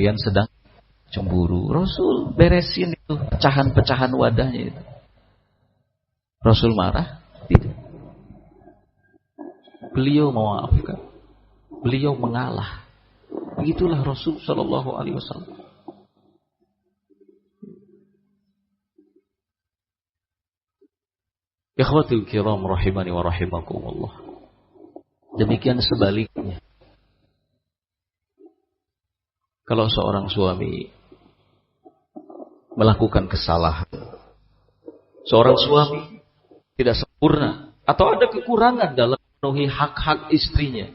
kalian sedang cemburu. Rasul beresin itu pecahan-pecahan wadahnya itu. Rasul marah? Tidak. Beliau memaafkan. Beliau mengalah. Begitulah Rasul Shallallahu Alaihi Wasallam. Ikhwatul kiram rahimani wa rahimakumullah. Demikian sebaliknya. Kalau seorang suami melakukan kesalahan, seorang suami tidak sempurna atau ada kekurangan dalam memenuhi hak-hak istrinya,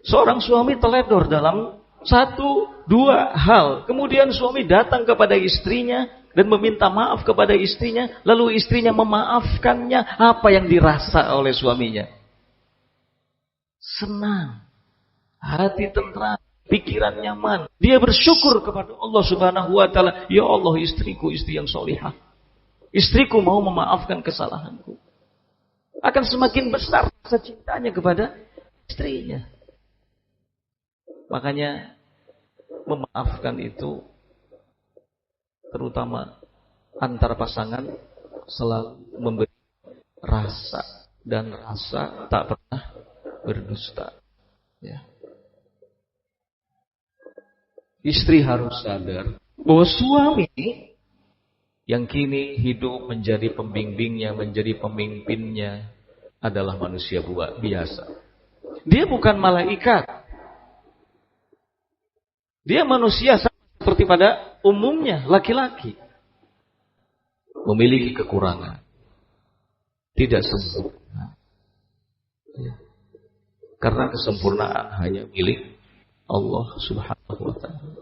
seorang suami teledor dalam 1, 2 hal, kemudian suami datang kepada istrinya dan meminta maaf kepada istrinya, lalu istrinya memaafkannya, apa yang dirasa oleh suaminya? Senang, hati tentram, pikiran nyaman. Dia bersyukur kepada Allah Subhanahu wa taala, ya Allah, istriku istri yang solihah. Istriku mau memaafkan kesalahanku. Akan semakin besar rasa cintanya kepada istrinya. Makanya memaafkan itu terutama antar pasangan selalu memberi rasa, dan rasa tak pernah berdusta. Ya. Istri harus sadar bahwa suami yang kini hidup menjadi pembimbingnya, menjadi pemimpinnya adalah manusia biasa. Dia bukan malaikat. Dia manusia seperti pada umumnya, laki-laki. Memiliki kekurangan. Tidak sempurna. Ya. Karena kesempurnaan hanya milik Allah Subhanahu wa ta'ala.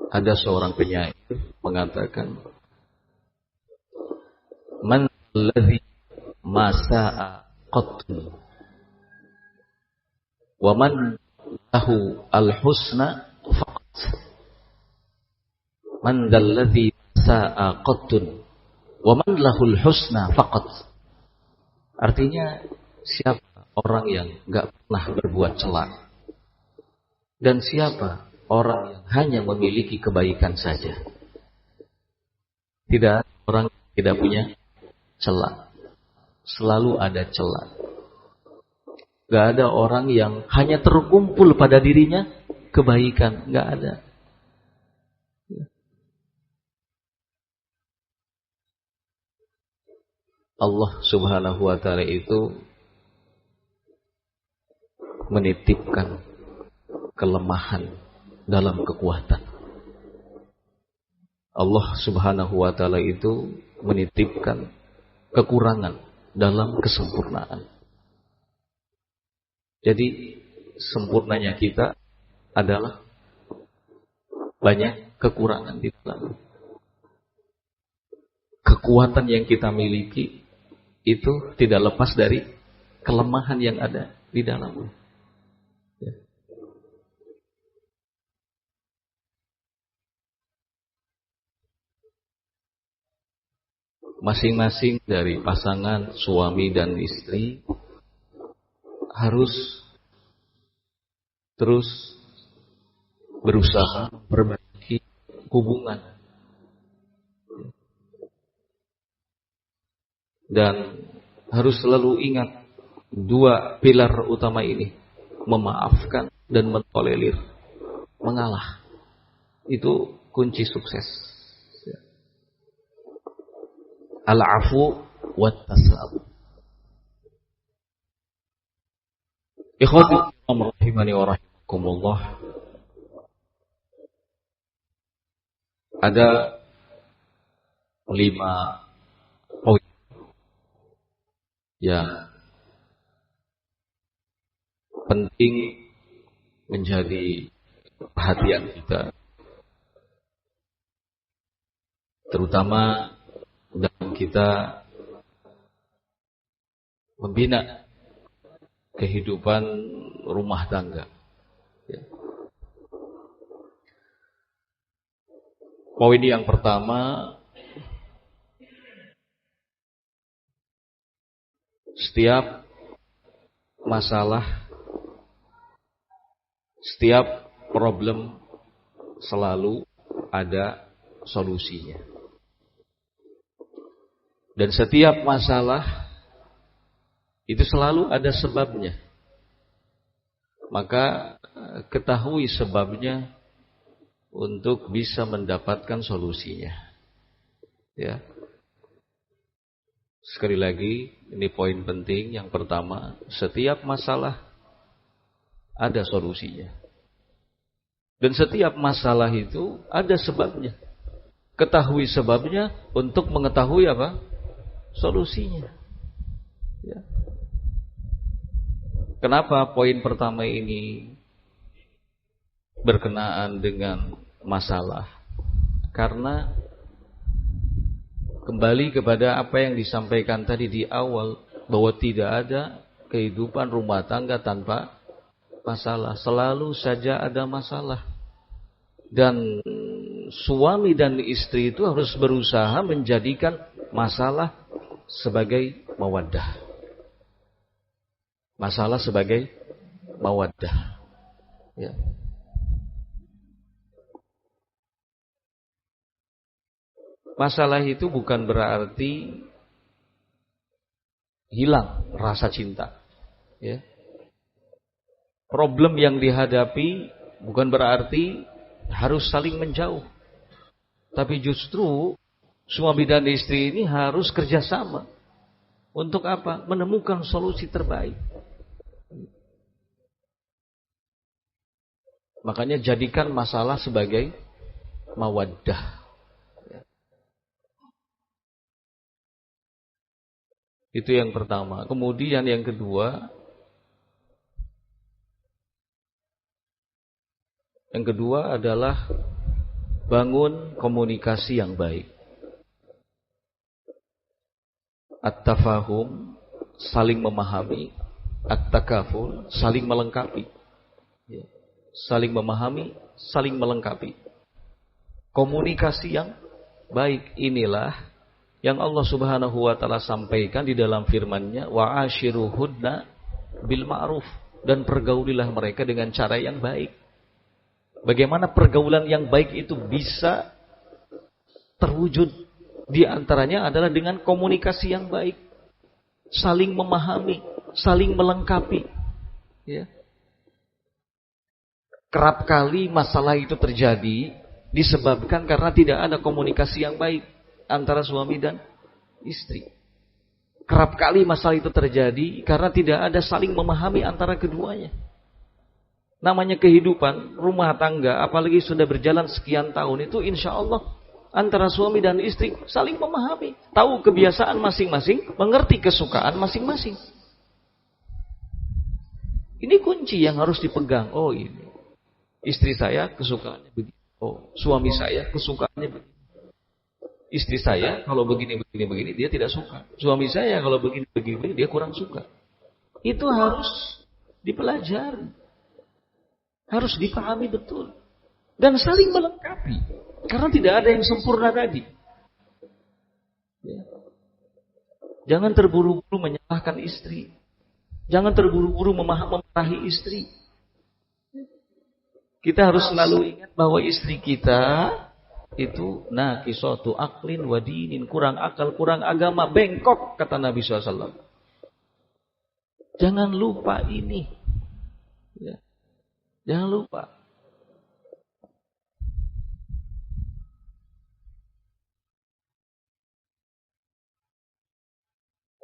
Ada seorang penyair mengatakan, Man alladhi masa'a qattun wa man lahu al-husna faqat. Man alladhi masa'a qattun wa man lahu al-husna faqat. Artinya, siapa orang yang enggak pernah berbuat celak, dan siapa orang yang hanya memiliki kebaikan saja. Tidak orang yang tidak punya celah. Selalu ada celah. Gak ada orang yang hanya terkumpul pada dirinya kebaikan. Gak ada. Allah Subhanahu wa ta'ala itu menitipkan kelemahan dalam kekuatan. Allah Subhanahu wa ta'ala itu menitipkan kekurangan dalam kesempurnaan. Jadi sempurnanya kita adalah banyak kekurangan di dalam. Kekuatan yang kita miliki itu tidak lepas dari kelemahan yang ada di dalamnya. Masing-masing dari pasangan suami dan istri harus terus berusaha memperbaiki hubungan, dan harus selalu ingat 2 pilar utama ini, memaafkan dan mentolerir, mengalah. Itu kunci sukses. Al-afu wa tasab. Ikhwati rahimani wa rahimakumullah. Ada 5 poin yang penting menjadi perhatian kita, terutama dalam kita membina kehidupan rumah tangga. Poin yang pertama, Setiap masalah, setiap problem selalu ada solusinya. Dan setiap masalah itu selalu ada sebabnya. Maka ketahui sebabnya untuk bisa mendapatkan solusinya. Ya. Sekali lagi, ini poin penting. Yang pertama, setiap masalah ada solusinya. Dan setiap masalah itu ada sebabnya. Ketahui sebabnya untuk mengetahui apa? Solusinya. Ya. Kenapa poin pertama ini berkenaan dengan masalah? Karena kembali kepada apa yang disampaikan tadi di awal, bahwa tidak ada kehidupan rumah tangga tanpa masalah. Selalu saja ada masalah. Dan suami dan istri itu harus berusaha menjadikan masalah sebagai mawaddah. Masalah sebagai mawaddah. Ya. Masalah itu bukan berarti hilang rasa cinta. Ya. Problem yang dihadapi bukan berarti harus saling menjauh. Tapi justru suami dan istri ini harus kerjasama. Untuk apa? Menemukan solusi terbaik. Makanya jadikan masalah sebagai mawaddah. Itu yang pertama. Kemudian yang kedua, adalah bangun komunikasi yang baik. At-tafahum, saling memahami. At-takaful, saling melengkapi. Ya. Saling memahami, saling melengkapi. Komunikasi yang baik inilah yang Allah Subhanahu wa taala sampaikan di dalam firman-Nya, wa ashiruhunna bil ma'ruf, dan pergaulilah mereka dengan cara yang baik. Bagaimana pergaulan yang baik itu bisa terwujud? Di antaranya adalah dengan komunikasi yang baik, saling memahami, saling melengkapi. Ya. Kerap kali masalah itu terjadi disebabkan karena tidak ada komunikasi yang baik antara suami dan istri. Kerap kali masalah itu terjadi karena tidak ada saling memahami antara keduanya. Namanya kehidupan rumah tangga, apalagi sudah berjalan sekian tahun, itu insya Allah antara suami dan istri saling memahami, tahu kebiasaan masing-masing, mengerti kesukaan masing-masing. Ini kunci yang harus dipegang. Oh, ini istri saya kesukaannya begini. Oh, suami saya kesukaannya begini. Istri saya kalau begini dia tidak suka. Suami saya kalau begini dia kurang suka. Itu harus dipelajari. Harus dipahami betul. Dan saling melengkapi. Karena tidak ada yang sempurna tadi. Ya. Jangan terburu-buru menyalahkan istri. Jangan terburu-buru memarahi istri. Kita harus selalu ingat bahwa istri kita itu naqisatu aqlin wa dinin, kurang akal, kurang agama, bengkok, kata Nabi SAW. Jangan lupa ini. Ya. Jangan lupa.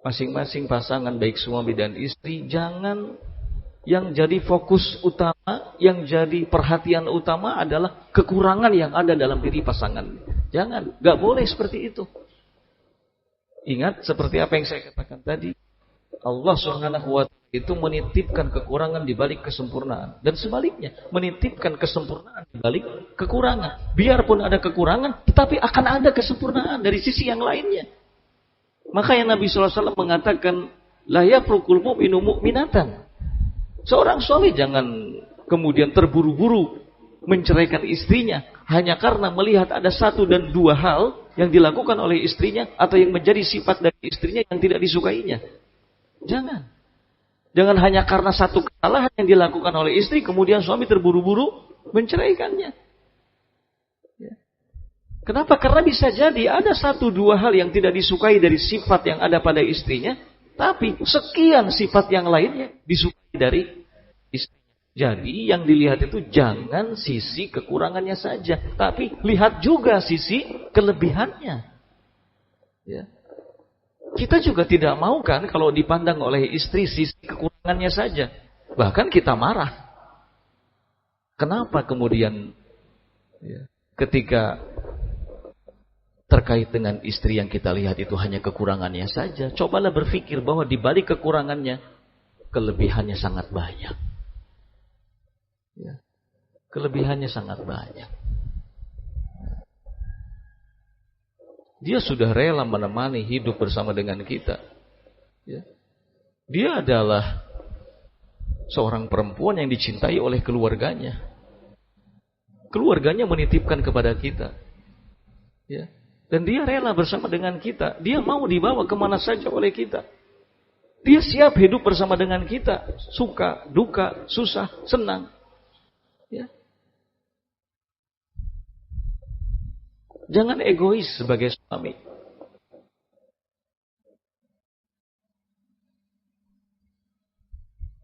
Masing-masing pasangan baik suami dan istri, jangan yang jadi fokus utama, yang jadi perhatian utama adalah kekurangan yang ada dalam diri pasangan. Jangan, gak boleh seperti itu. Ingat seperti apa yang saya katakan tadi, Allah Subhanahu wa taala itu menitipkan kekurangan di balik kesempurnaan, dan sebaliknya menitipkan kesempurnaan di balik kekurangan. Biarpun ada kekurangan, tetapi akan ada kesempurnaan dari sisi yang lainnya. Makanya Nabi SAW mengatakan, la yafrukul mu'minu mu'minatan. Seorang suami jangan kemudian terburu-buru menceraikan istrinya hanya karena melihat ada satu dan dua hal yang dilakukan oleh istrinya atau yang menjadi sifat dari istrinya yang tidak disukainya. Jangan. Jangan hanya karena satu kesalahan yang dilakukan oleh istri, kemudian suami terburu-buru menceraikannya. Ya. Kenapa? Karena bisa jadi ada satu dua hal yang tidak disukai dari sifat yang ada pada istrinya, tapi sekian sifat yang lainnya disukai dari istrinya. Jadi yang dilihat itu jangan sisi kekurangannya saja, tapi lihat juga sisi kelebihannya. Ya. Kita juga tidak mau kan kalau dipandang oleh istri sisi kekurangannya saja. Bahkan kita marah. Kenapa kemudian ketika terkait dengan istri yang kita lihat itu hanya kekurangannya saja. Cobalah berpikir bahwa di balik kekurangannya, kelebihannya sangat banyak. Ya. Kelebihannya sangat banyak. Dia sudah rela menemani hidup bersama dengan kita. Ya. Dia adalah seorang perempuan yang dicintai oleh keluarganya. Keluarganya menitipkan kepada kita. Ya. Dan dia rela bersama dengan kita. Dia mau dibawa kemana saja oleh kita. Dia siap hidup bersama dengan kita. Suka, duka, susah, senang. Ya. Jangan egois sebagai suami.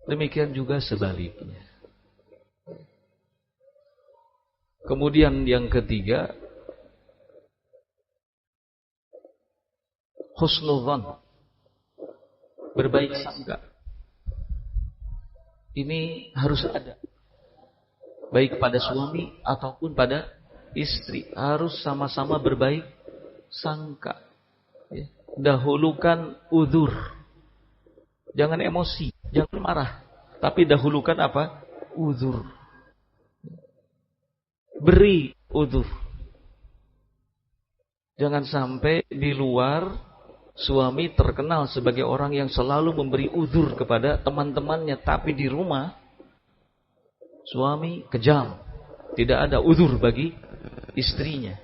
Demikian juga sebaliknya. Kemudian yang ketiga, husnudzon, berbaik sangka. Ini harus ada. Baik pada suami ataupun pada istri, harus sama-sama berbaik sangka. Ya. Dahulukan uzur. Jangan emosi, jangan marah. Tapi dahulukan apa? Uzur. Beri uzur. Jangan sampai di luar suami terkenal sebagai orang yang selalu memberi uzur kepada teman-temannya, tapi di rumah suami kejam. Tidak ada uzur bagi istrinya.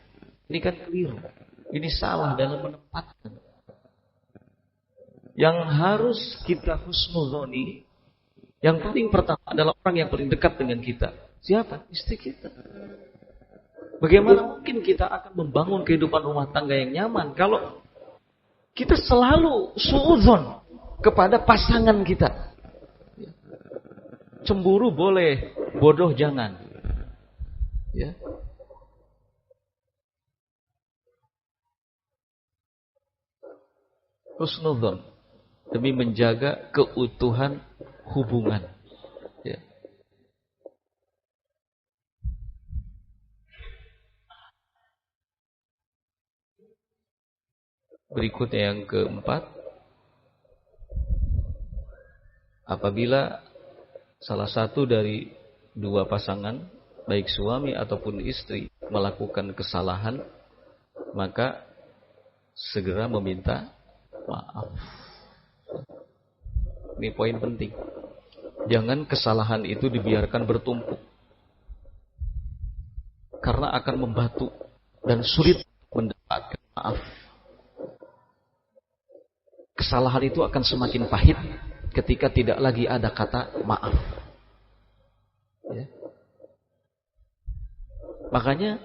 Ini kan keliru. Ini salah dalam menempatkan. Yang harus kita husnuzoni, yang paling pertama adalah orang yang paling dekat dengan kita. Siapa? Istri kita. Bagaimana mungkin kita akan membangun kehidupan rumah tangga yang nyaman kalau kita selalu suudzon kepada pasangan kita. Cemburu boleh, bodoh jangan. Ya. Husnudzon demi menjaga keutuhan hubungan. Ya. Berikutnya yang keempat, apabila salah satu dari dua pasangan, baik suami ataupun istri, melakukan kesalahan, maka segera meminta maaf. Ini poin penting. Jangan kesalahan itu dibiarkan bertumpuk. Karena akan membatu dan sulit mendapatkan maaf. Kesalahan itu akan semakin pahit ketika tidak lagi ada kata maaf. Ya. Makanya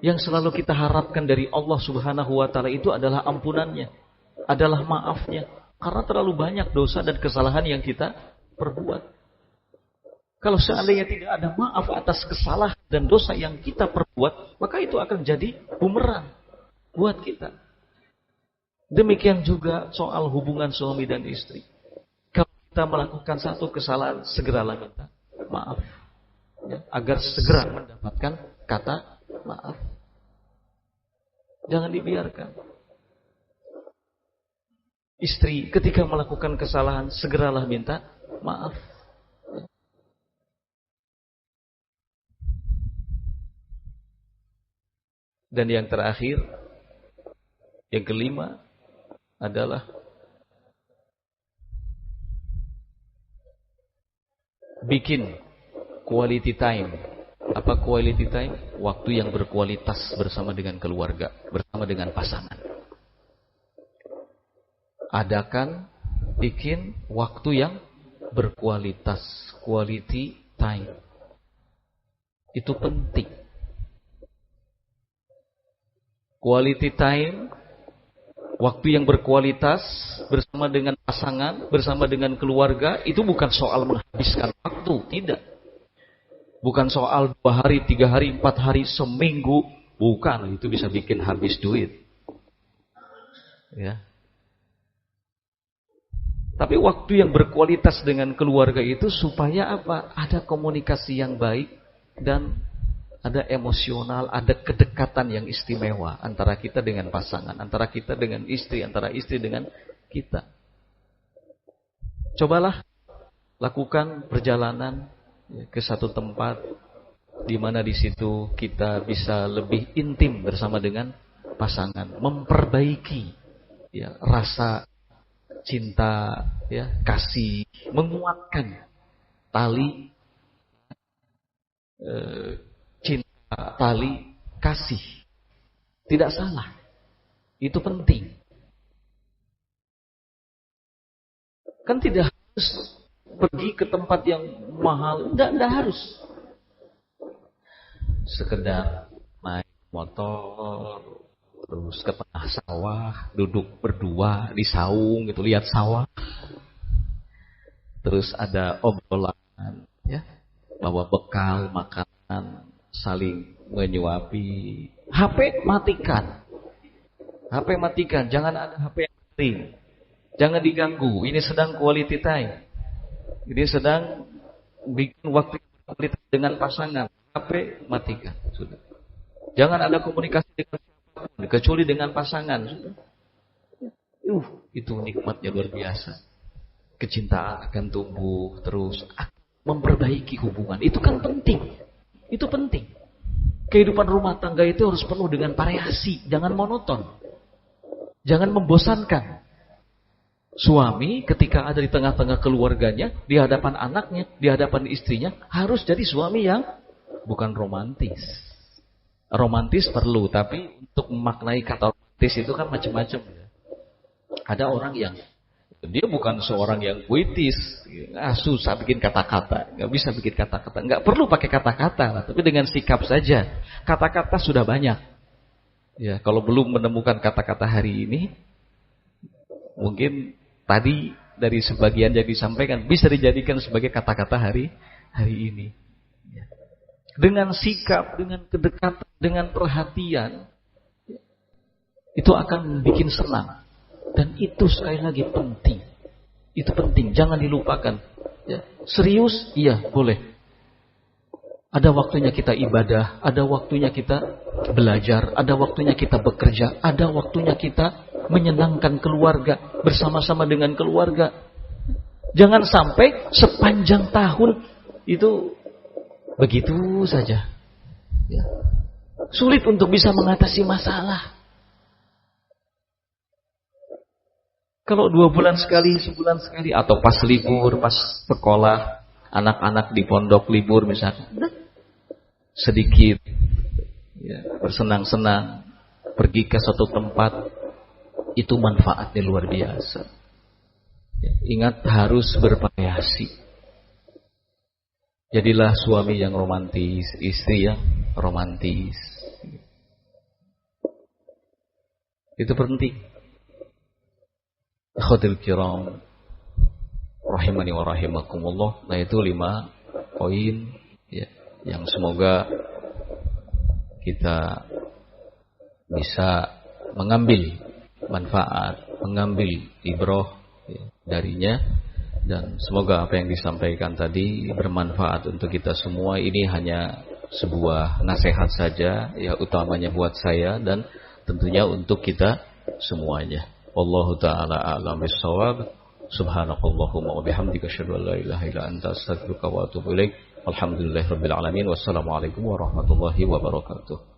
yang selalu kita harapkan dari Allah Subhanahu wa taala itu adalah ampunannya, adalah maafnya. Karena terlalu banyak dosa dan kesalahan yang kita perbuat. Kalau seandainya tidak ada maaf atas kesalahan dan dosa yang kita perbuat, maka itu akan jadi bumerang buat kita. Demikian juga soal hubungan suami dan istri. Kalau kita melakukan satu kesalahan, segeralah minta maaf. Ya, agar segera mendapatkan kata maaf. Jangan dibiarkan. Istri ketika melakukan kesalahan, segeralah minta maaf. Dan yang terakhir, yang kelima adalah bikin quality time. Apa quality time? Waktu yang berkualitas bersama dengan keluarga, bersama dengan pasangan. Adakan bikin waktu yang berkualitas, quality time. Itu penting. Quality time, waktu yang berkualitas bersama dengan pasangan, bersama dengan keluarga, itu bukan soal menghabiskan waktu, tidak. Bukan soal 2 hari, 3 hari, 4 hari, seminggu, bukan. Itu bisa bikin habis duit. Ya. Tapi waktu yang berkualitas dengan keluarga itu supaya apa? Ada komunikasi yang baik dan ada emosional, ada kedekatan yang istimewa antara kita dengan pasangan, antara kita dengan istri, antara istri dengan kita. Cobalah lakukan perjalanan ke satu tempat di mana di situ kita bisa lebih intim bersama dengan pasangan, memperbaiki ya rasa cinta, ya, kasih, menguatkan tali cinta, tali kasih. Tidak salah. Itu penting. Kan tidak harus pergi ke tempat yang mahal, tidak harus. Sekedar naik motor, terus ke tengah sawah, duduk berdua di saung gitu, lihat sawah. Terus ada obrolan, ya, bawa bekal, makanan, saling menyuapi. HP matikan. HP matikan, jangan ada HP yang penting. Jangan diganggu, ini sedang quality time. Ini sedang bikin waktu quality dengan pasangan. HP matikan, sudah. Jangan ada komunikasi dengan kecuali dengan pasangan. Itu nikmatnya luar biasa. Kecintaan akan tumbuh terus, memperbaiki hubungan. Itu kan penting. Itu penting. Kehidupan rumah tangga itu harus penuh dengan variasi, jangan monoton. Jangan membosankan. Suami ketika ada di tengah-tengah keluarganya, di hadapan anaknya, di hadapan istrinya, harus jadi suami yang bukan romantis. Romantis perlu, tapi untuk memaknai kata romantis itu kan macam-macam. Ada orang yang dia bukan seorang yang puitis, susah bikin kata-kata, nggak bisa bikin kata-kata, nggak perlu pakai kata-kata, tapi dengan sikap saja. Kata-kata sudah banyak. Ya, kalau belum menemukan kata-kata hari ini, mungkin tadi dari sebagian yang disampaikan bisa dijadikan sebagai kata-kata hari ini. Dengan sikap, dengan kedekatan, dengan perhatian, itu akan bikin senang. Dan itu sekali lagi penting. Itu penting, jangan dilupakan. Ya. Serius, iya boleh. Ada waktunya kita ibadah, ada waktunya kita belajar, ada waktunya kita bekerja, ada waktunya kita menyenangkan keluarga, bersama-sama dengan keluarga. Jangan sampai sepanjang tahun itu begitu saja. Ya. Sulit untuk bisa mengatasi masalah. Kalau 2 bulan sekali, sebulan sekali, atau pas libur, pas sekolah, anak-anak di pondok libur misalnya, sedikit ya, bersenang-senang, pergi ke suatu tempat, itu manfaatnya luar biasa. Ya, ingat harus bervariasi. Jadilah suami yang romantis, istri yang romantis. Itu penting. Akhwatul kiram, rahimani wa rahimakumullah. Nah, itu 5 poin ya, yang semoga kita bisa mengambil manfaat, mengambil ibrah ya, darinya. Dan semoga apa yang disampaikan tadi bermanfaat untuk kita semua. Ini hanya sebuah nasihat saja, ya, utamanya buat saya dan tentunya untuk kita semuanya. Wallahu ta'ala a'lam bis-shawab. Subhanakallahumma wa bihamdika asyhadu an la ilaha illa anta astaghfiruka wa atubu ilaik. Alhamdulillahirabbil alamin. Wassalamualaikum warahmatullahi wabarakatuh.